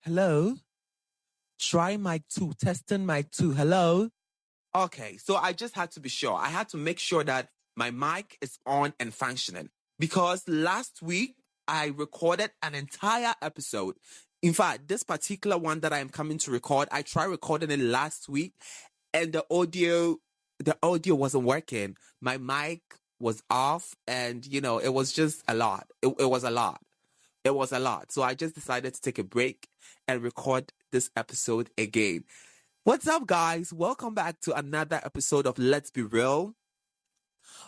Hello? Try mic 2, testing mic 2. Hello? Okay, so I just had to be sure. I had to make sure that my mic is on and functioning because last week I recorded an entire episode. In fact, this particular one that I am coming to record, I tried recording it last week and the audio wasn't working. My mic was off and it was just a lot. It was a lot. It was a lot. So I just decided to take a break and record this episode again. What's up, guys? Welcome back to another episode of Let's Be Real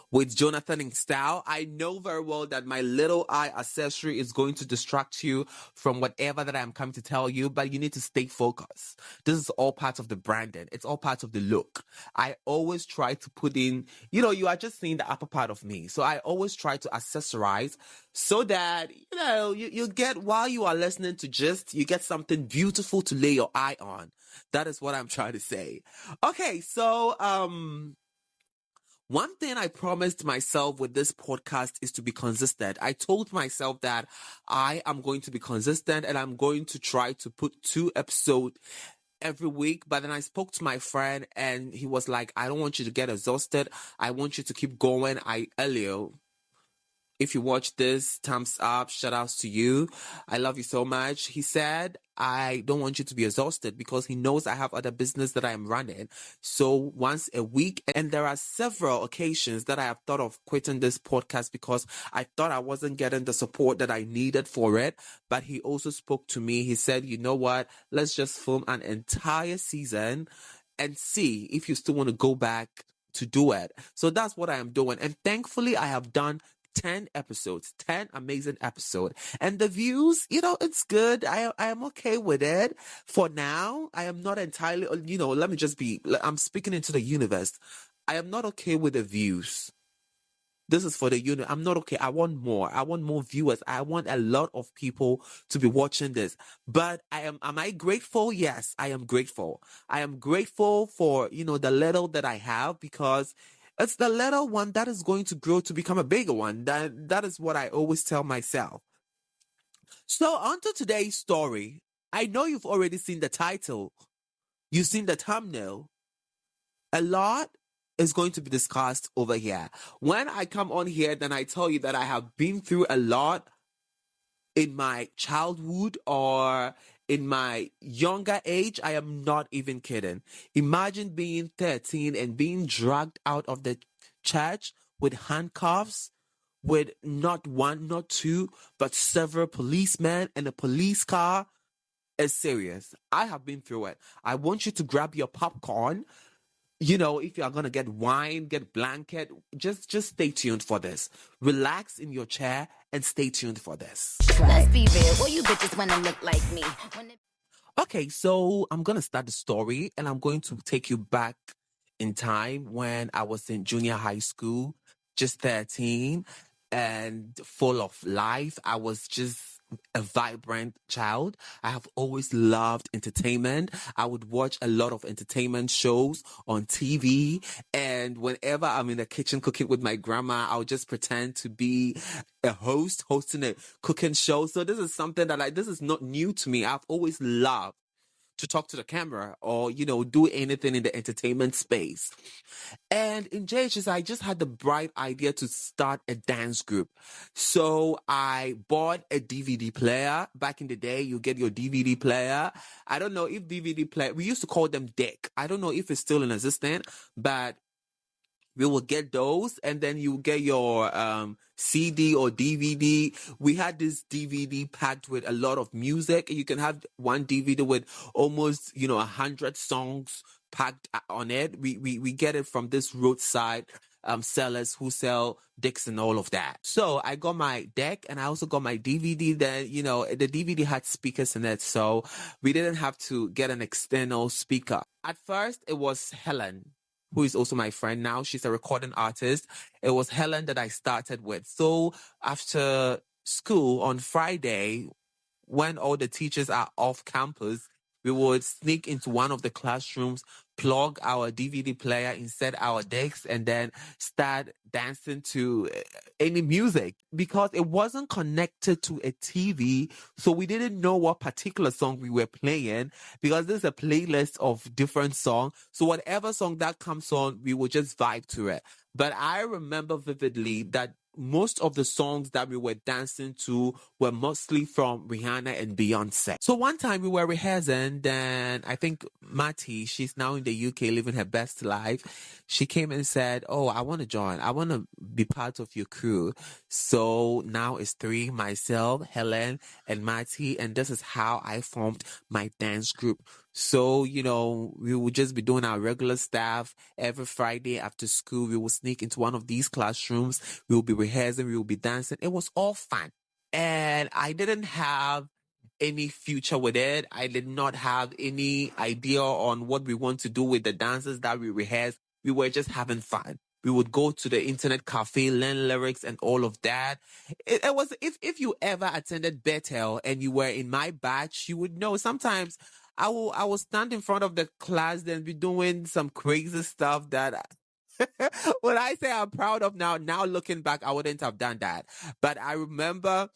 with Jonathan in style. I know very well that my little eye accessory is going to distract you from whatever that I'm coming to tell you, but you need to stay focused. This is all part of the branding. It's all part of the look. I always try to put in, you are just seeing the upper part of me. So I always try to accessorize so that, you get, while you are listening to gist, you get something beautiful to lay your eye on. That is what I'm trying to say. Okay, so, one thing I promised myself with this podcast is to be consistent. I told myself that I am going to be consistent and I'm going to try to put 2 episodes every week. But then I spoke to my friend and he was like, I don't want you to get exhausted. I want you to keep going. Elio, if you watch this, thumbs up, shout outs to you. I love you so much. He said, I don't want you to be exhausted because he knows I have other business that I am running. So once a week, and there are several occasions that I have thought of quitting this podcast because I thought I wasn't getting the support that I needed for it. But he also spoke to me. He said, you know what? Let's just film an entire season and see if you still want to go back to do it. So that's what I am doing. And thankfully, I have done 10 episodes, 10 amazing episodes. And the views, it's good. I am okay with it. For now, I am not entirely, I'm speaking into the universe. I am not okay with the views. This is for the unit. I'm not okay. I want more. I want more viewers. I want a lot of people to be watching this. But am I grateful? Yes, I am grateful. I am grateful for, the little that I have because it's the little one that is going to grow to become a bigger one. That is what I always tell myself. So on to today's story. I know you've already seen the title. You've seen the thumbnail. A lot is going to be discussed over here. When I come on here, then I tell you that I have been through a lot in my childhood or in my younger age. I am not even kidding. Imagine being 13 and being dragged out of the church with handcuffs, with not one, not two, but several policemen and a police car. It's serious. I have been through it. I want you to grab your popcorn. If you are going to get wine, get blanket, just stay tuned for this. Relax in your chair and stay tuned for this. Let's be real. Well, you bitches want to look like me. Okay, so I'm going to start the story and I'm going to take you back in time when I was in junior high school, just 13 and full of life. I was just a vibrant child. I have always loved entertainment. I would watch a lot of entertainment shows on TV. And whenever I'm in the kitchen cooking with my grandma, I'll just pretend to be a host hosting a cooking show. So this is something that this is not new to me. I've always loved to talk to the camera or, do anything in the entertainment space. And in JHS, I just had the bright idea to start a dance group. So I bought a DVD player. Back in the day, you get your DVD player. I don't know if DVD player, we used to call them deck. I don't know if it's still in existence, but we will get those, and then you get your CD or DVD. We had this DVD packed with a lot of music. You can have one DVD with almost 100 songs packed on it. We get it from this roadside sellers who sell dicks and all of that. So I got my deck and I also got my DVD. Then the DVD had speakers in it, so we didn't have to get an external speaker. At first, it was Helen, who is also my friend now. She's a recording artist. It was Helen that I started with. So after school on Friday, when all the teachers are off campus, we would sneak into one of the classrooms, plug our DVD player, insert our decks, and then start dancing to any music because it wasn't connected to a TV. So we didn't know what particular song we were playing because there's a playlist of different songs. So whatever song that comes on, we would just vibe to it. But I remember vividly that most of the songs that we were dancing to were mostly from Rihanna and Beyonce. So one time we were rehearsing, then I think Mati, she's now in the UK living her best life. She came and said, "Oh, I want to join. I want to be part of your crew." So now it's three, myself, Helen, and Mati, and this is how I formed my dance group. So, we would just be doing our regular stuff every Friday after school. We will sneak into one of these classrooms. We will be rehearsing. We will be dancing. It was all fun. And I didn't have any future with it. I did not have any idea on what we want to do with the dances that we rehearsed. We were just having fun. We would go to the internet cafe, learn lyrics and all of that. It was, if you ever attended Bethel and you were in my batch, you would know sometimes I will stand in front of the class and be doing some crazy stuff that when I say I'm proud of now looking back, I wouldn't have done that. But I remember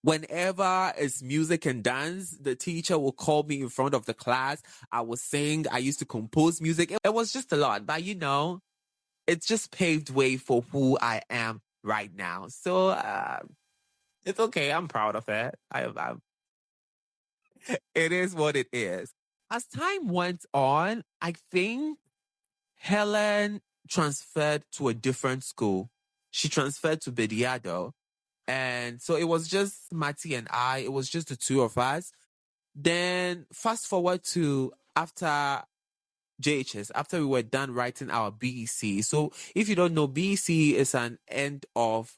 whenever it's music and dance, the teacher will call me in front of the class. I would sing. I used to compose music. It was just a lot, but it just paved way for who I am right now. So it's okay. I'm proud of it. It is what it is. As time went on, I think Helen transferred to a different school. She transferred to Bediado. And so it was just Mati and I. It was just the two of us. Then fast forward to after JHS, after we were done writing our BEC. So if you don't know, BEC is an end of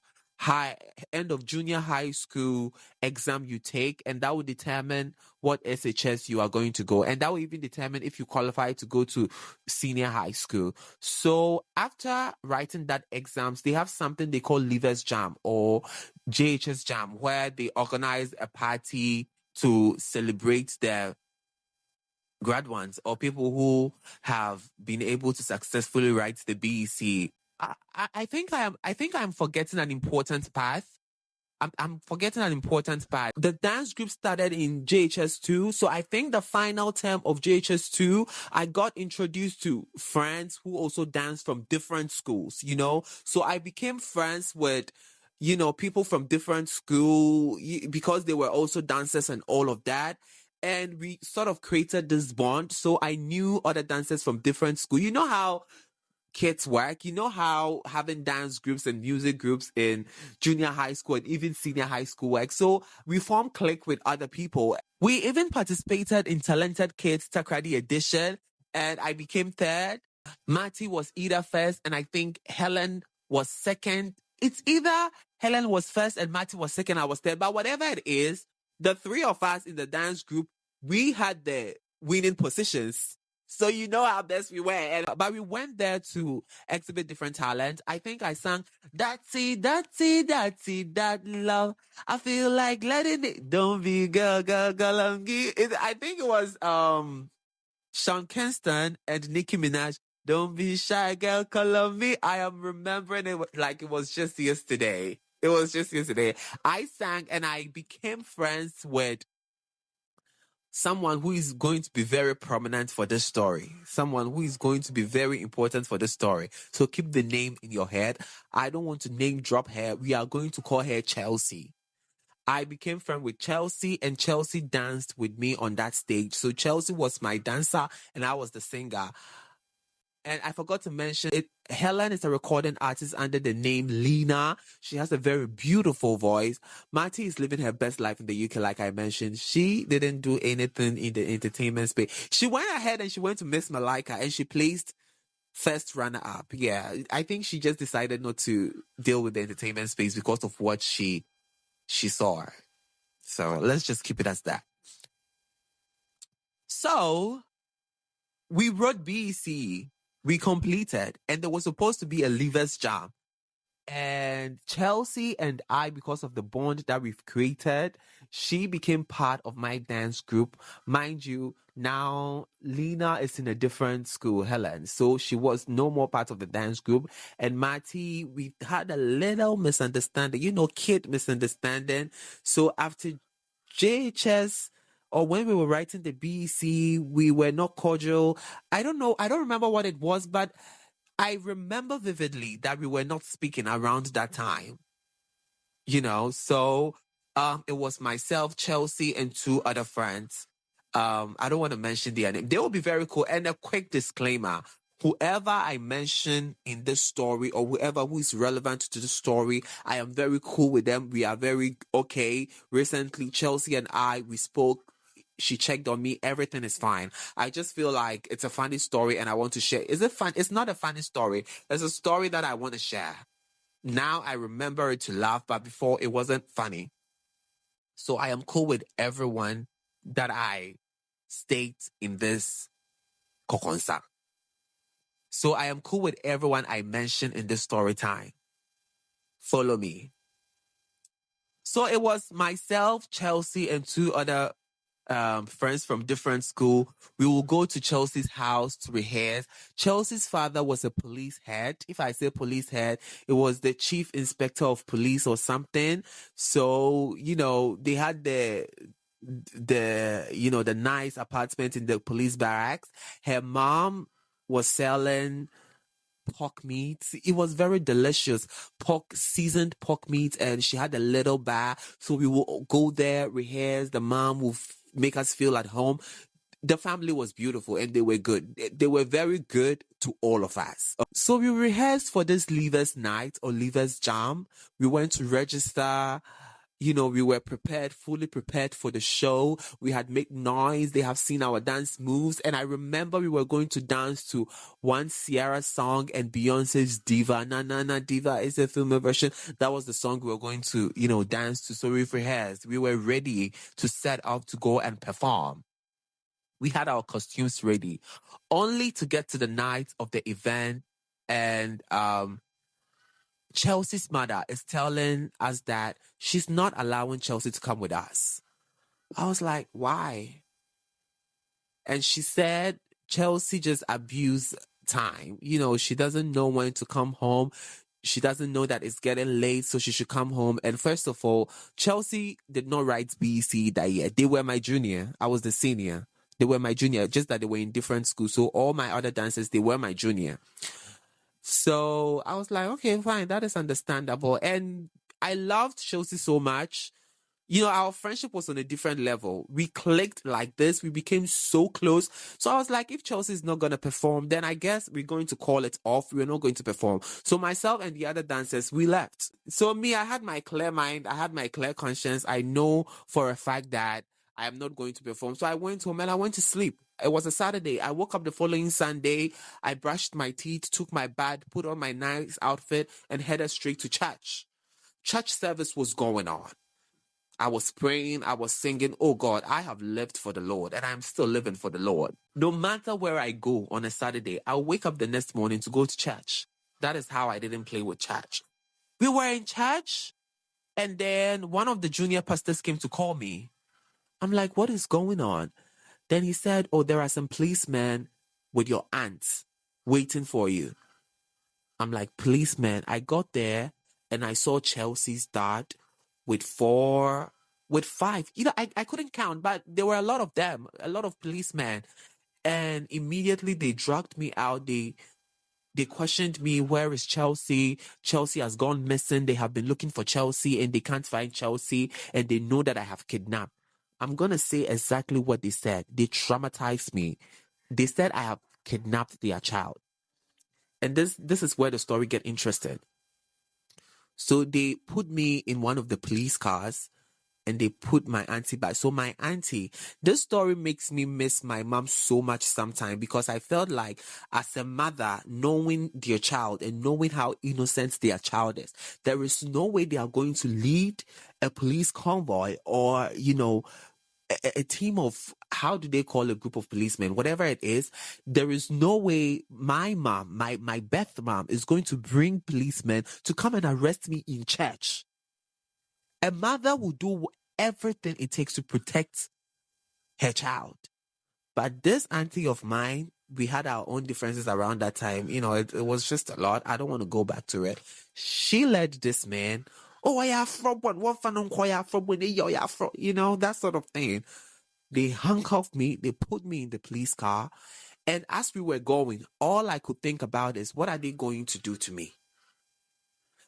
junior high school exam you take, and that will determine what SHS you are going to go, and that will even determine if you qualify to go to senior high school. So after writing that exams, they have something they call Leavers Jam or JHS Jam, where they organize a party to celebrate their grad ones or people who have been able to successfully write the BEC. I think I'm forgetting an important path. I'm forgetting an important part. The dance group started in JHS2. So I think the final term of JHS2, I got introduced to friends who also danced from different schools, So I became friends with, people from different school because they were also dancers and all of that. And we sort of created this bond. So I knew other dancers from different school. You know how kids work. You know how having dance groups and music groups in junior high school and even senior high school work. So we formed clique with other people. We even participated in Talented Kids Takrady edition, and I became third. Mati was either first, and I think Helen was second. It's either Helen was first and Mati was second, I was third. But whatever it is, the three of us in the dance group, we had the winning positions. So you know how best we were. But we went there to exhibit different talent. I think I sang That's it, that love. I feel like letting it. Don't be girl, I think it was Sean Kingston and Nicki Minaj. Don't be shy, girl, call me. I am remembering it like it was just yesterday. It was just yesterday. I sang and I became friends with someone who is going to be very prominent for this story, someone who is going to be very important for this story. So keep the name in your head. I don't want to name drop her. We are going to call her Chelsea. I became friends with Chelsea, and Chelsea danced with me on that stage. So Chelsea was my dancer and I was the singer. And I forgot to mention it. Helen is a recording artist under the name Lena. She has a very beautiful voice. Marty is living her best life in the UK, like I mentioned. She didn't do anything in the entertainment space. She went ahead and she went to Miss Malika and she placed first runner up. Yeah, I think she just decided not to deal with the entertainment space because of what she saw. So let's just keep it as that. So we wrote BEC. We completed, and there was supposed to be a Leavers Jam. And Chelsea and I, because of the bond that we've created, she became part of my dance group. Mind you, now Lena is in a different school, Helen. So she was no more part of the dance group. And Marty, we had a little misunderstanding, kid misunderstanding. So after JHS, or when we were writing the BEC, we were not cordial. I don't know. I don't remember what it was, but I remember vividly that we were not speaking around that time, so it was myself, Chelsea, and two other friends. I don't want to mention their name. They will be very cool. And a quick disclaimer. Whoever I mention in this story or whoever who is relevant to the story, I am very cool with them. We are very okay. Recently, Chelsea and we spoke. She checked on me. Everything is fine. I just feel like it's a funny story and I want to share. Is it fun? It's not a funny story. It's a story that I want to share. Now I remember it to laugh, but before it wasn't funny. So I am cool with everyone that I state in this kokonsa. So I am cool with everyone I mentioned in this story time. Follow me. So it was myself, Chelsea, and two other friends from different school. We will go to Chelsea's house to rehearse. Chelsea's father was a police head. If I say police head, it was the chief inspector of police or something. So, they had the nice apartment in the police barracks. Her mom was selling pork meat. It was very delicious. Seasoned pork meat, and she had a little bar. So we will go there, rehearse. The mom will make us feel at home. The family was beautiful and they were good. They were very good to all of us. So we rehearsed for this leavers night or leavers jam. We went to register. We were fully prepared for the show. We had made noise. They have seen our dance moves. And I remember we were going to dance to one Sierra song and Beyonce's Diva. Na Na Na Diva is a female version. That was the song we were going to, dance to. So we rehearsed. We were ready to set up to go and perform. We had our costumes ready, only to get to the night of the event. And, Chelsea's mother is telling us that she's not allowing Chelsea to come with us. I was like, why? And she said Chelsea just abused time. She doesn't know when to come home. She doesn't know that it's getting late, so she should come home. And first of all, Chelsea did not write BEC that year. They were my junior. I was the senior. They were my junior, just that they were in different schools. So all my other dancers, they were my junior. So I was like, okay, fine, that is understandable. And I loved Chelsea so much. Our friendship was on a different level. We clicked like this. We became so close. So I was like, if Chelsea is not going to perform, then I guess we're going to call it off. We're not going to perform. So myself and the other dancers, we left. So me, I had my clear mind. I had my clear conscience. I know for a fact that I am not going to perform. So I went home and I went to sleep. It was a Saturday. I woke up the following Sunday. I brushed my teeth, took my bath, put on my nice outfit, and headed straight to church. Church service was going on. I was praying, I was singing, oh God, I have lived for the Lord and I'm still living for the Lord. No matter where I go on a Saturday, I'll wake up the next morning to go to church. That is how I didn't play with church. We were in church and then one of the junior pastors came to call me. I'm like, what is going on? Then he said, oh, there are some policemen with your aunt waiting for you. I'm like, policemen? I got there and I saw Chelsea's dad with five. I couldn't count, but there were a lot of them, a lot of policemen. And immediately they dragged me out. They questioned me, where is Chelsea? Chelsea has gone missing. They have been looking for Chelsea and they can't find Chelsea. And they know that I have kidnapped. I'm going to say exactly what they said. They traumatized me. They said I have kidnapped their child. And this is where the story get interesting. So they put me in one of the police cars and they put my auntie back. So my auntie, this story makes me miss my mom so much sometimes because I felt like as a mother, knowing their child and knowing how innocent their child is, there is no way they are going to lead a police convoy or, a team of how do they call a group of policemen? Whatever it is, there is no way my mom, my Beth mom, is going to bring policemen to come and arrest me in church. A mother will do everything it takes to protect her child. But this auntie of mine, we had our own differences around that time. It was just a lot. I don't want to go back to it. She led this man. Oh, I have from what from when that sort of thing. They handcuffed me. They put me in the police car. And as we were going, all I could think about is, what are they going to do to me?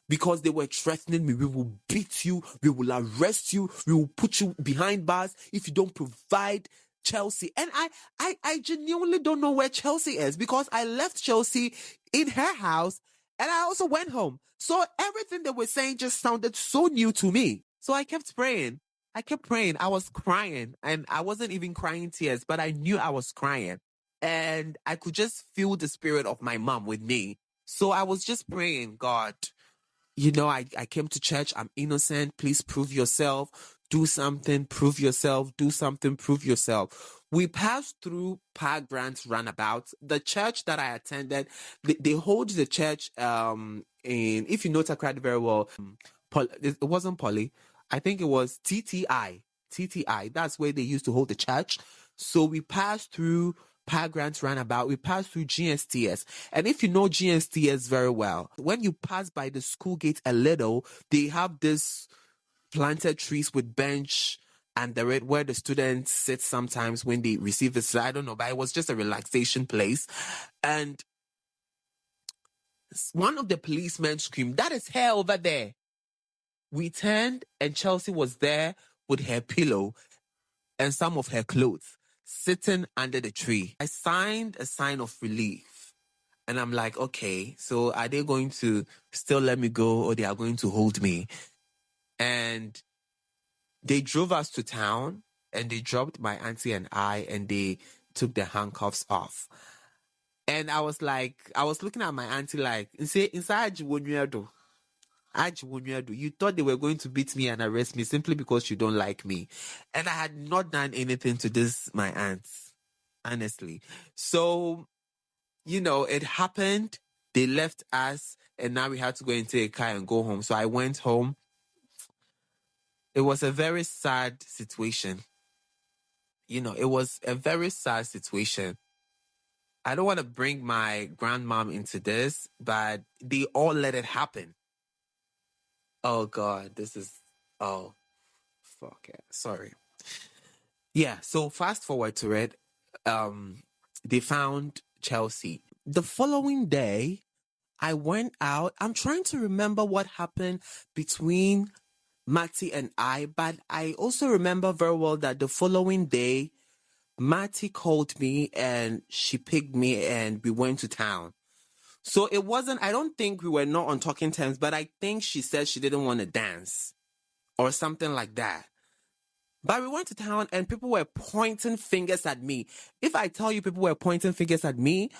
Because they were threatening me. We will beat you. We will arrest you. We will put you behind bars if you don't provide Chelsea. And I genuinely don't know where Chelsea is, because I left Chelsea in her house and I also went home. So everything they were saying just sounded so new to me. So I kept praying. I was crying, and I wasn't even crying tears, but I knew I was crying. And I could just feel the spirit of my mom with me. So I was just praying, God, I came to church. I'm innocent. Please prove yourself. Do something. Prove yourself. Do something. Prove yourself. We passed through Park Grant's roundabout. The church that I attended, they hold the church if you know Takrady very well, it wasn't Poly. I think it was TTI. TTI. That's where they used to hold the church. So we passed through Park Grant's roundabout. We passed through GSTS. And if you know GSTS very well, when you pass by the school gate a little, they have this planted trees with bench and where the students sit sometimes when they receive this. I don't know, but it was just a relaxation place. And one of the policemen screamed, "That is her over there." We turned and Chelsea was there with her pillow and some of her clothes sitting under the tree. I signed a sign of relief. And I'm like, okay, so are they going to still let me go, or they are going to hold me? And they drove us to town and they dropped my auntie and I, and they took the handcuffs off. And I was looking at my auntie like, inside you thought they were going to beat me and arrest me simply because you don't like me. And I had not done anything to this, my aunts, honestly. So, it happened. They left us, and now we had to go into a car and go home. So I went home. It was a very sad situation. It was a very sad situation. I don't want to bring my grandmom into this, but they all let it happen. Oh, God, fuck it. Sorry. Yeah, so fast forward to it. They found Chelsea. The following day, I went out. I'm trying to remember what happened between Matty and I, but I also remember very well that the following day, Matty called me and she picked me and we went to town. So it wasn't, I don't think we were not on talking terms, but I think she said she didn't want to dance or something like that. But we went to town and people were pointing fingers at me. If I tell you people were pointing fingers at me,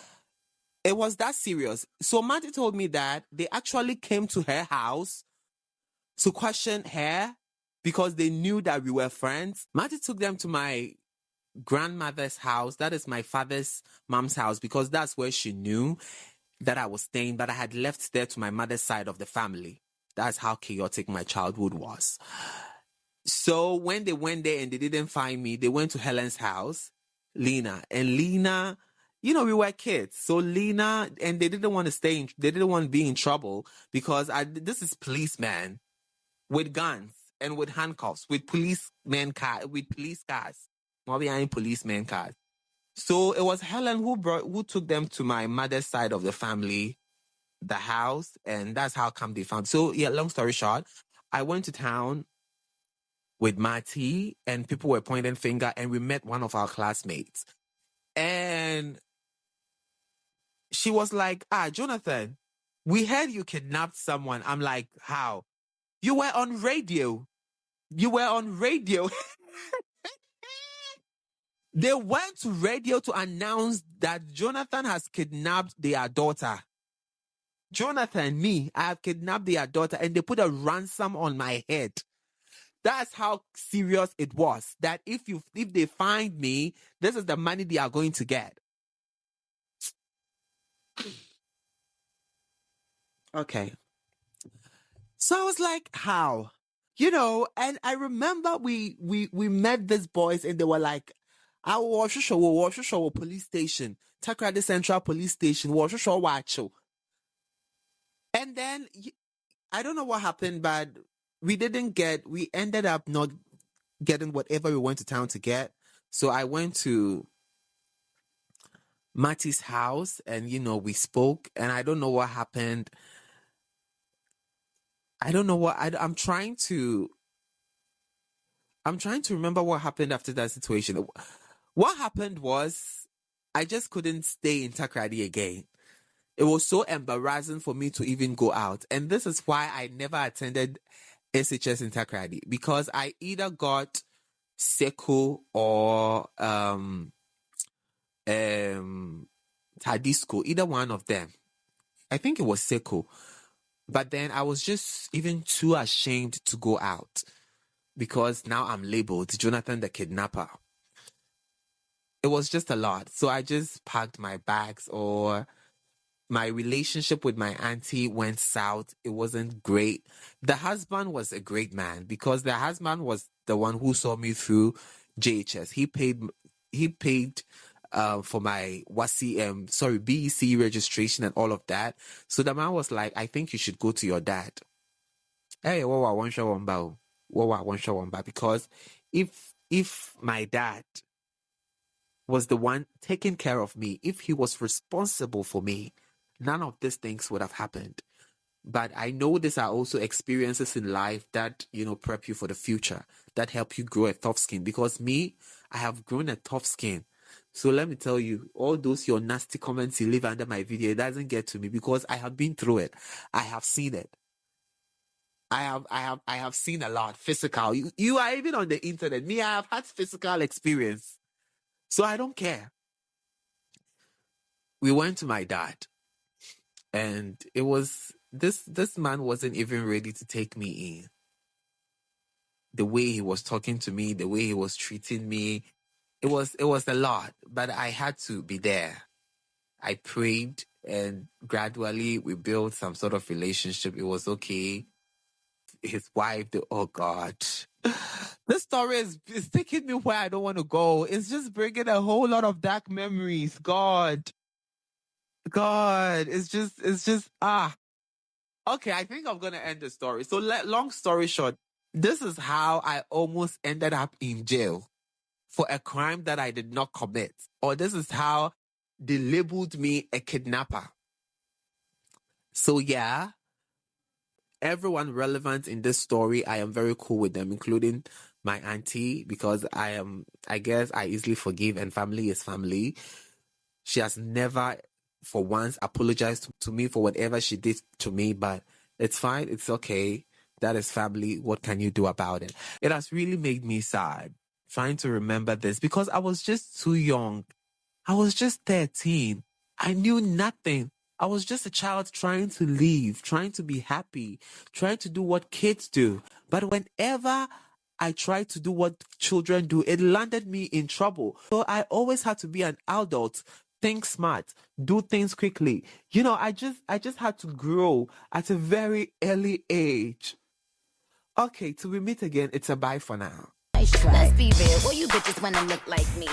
it was that serious. So Matty told me that they actually came to her house to question her because they knew that we were friends. Matty took them to my grandmother's house. That is my father's mom's house, because that's where she knew that I was staying, but I had left there to my mother's side of the family. That's how chaotic my childhood was. So when they went there and they didn't find me, they went to Helen's house, Lena. And Lena, we were kids. So Lena, and they didn't want to be in trouble, because this is policeman with guns and with handcuffs, with police cars. Not behind policeman cars. So it was Helen who took them to my mother's side of the family, the house, and that's how come they found. So yeah, long story short, I went to town with Matty and people were pointing finger, and we met one of our classmates. And she was like, Jonathan, we heard you kidnapped someone. I'm like, how? You were on radio. They went to radio to announce that Jonathan has kidnapped their daughter. Jonathan, I have kidnapped their daughter, and they put a ransom on my head. That's how serious it was. That if they find me, this is the money they are going to get. Okay. So I was like, how? And I remember we met these boys and they were like, I was show police station, Takrady Central Police Station, was show watcho. And then I don't know what happened, but we ended up not getting whatever we went to town to get. So I went to Matty's house and we spoke, and I don't know what happened. I don't know what I'm trying to remember what happened after that situation. What happened was I just couldn't stay in Takrady again. It was so embarrassing for me to even go out. And this is why I never attended SHS in Takrady, because I either got Seco or Tadisco, either one of them. I think it was Seco. But then I was just even too ashamed to go out because now I'm labeled Jonathan the Kidnapper. It was just a lot. So I just packed my bags, or my relationship with my auntie went south. It wasn't great. The husband was a great man because the husband was the one who saw me through JHS. He paid for my BEC registration and all of that. So the man was like, I think you should go to your dad. Hey, because if my dad was the one taking care of me, if he was responsible for me, none of these things would have happened. But I know these are also experiences in life that, prep you for the future, that help you grow a tough skin. Because me, I have grown a tough skin. So let me tell you, all those your nasty comments you leave under my video, it doesn't get to me because I have been through it. I have seen it. I have seen a lot physical. You are even on the internet. Me, I have had physical experience. So I don't care. We went to my dad, and it was this man wasn't even ready to take me in. The way he was talking to me, the way he was treating me, it was a lot, but I had to be there. I prayed, and gradually we built some sort of relationship. It was okay. His wife, oh God. This story is taking me where I don't want to go. It's just bringing a whole lot of dark memories. God, it's just Okay, I think I'm gonna end the story. So, long story short, this is how I almost ended up in jail for a crime that I did not commit, or this is how they labeled me a kidnapper. So yeah, everyone relevant in this story, I am very cool with them, including my auntie, because I guess I easily forgive, and family is family. She has never for once apologized to me for whatever she did to me, but it's fine. It's okay. That is family. What can you do about it? It has really made me sad trying to remember this because I was just too young. I was just 13. I knew nothing. I was just a child trying to live, trying to be happy, trying to do what kids do. But whenever I tried to do what children do, it landed me in trouble. So I always had to be an adult, think smart, do things quickly. I just had to grow at a very early age. Okay, till we meet again, it's a bye for now. Let's be real. Well, you bitches wanna look like me.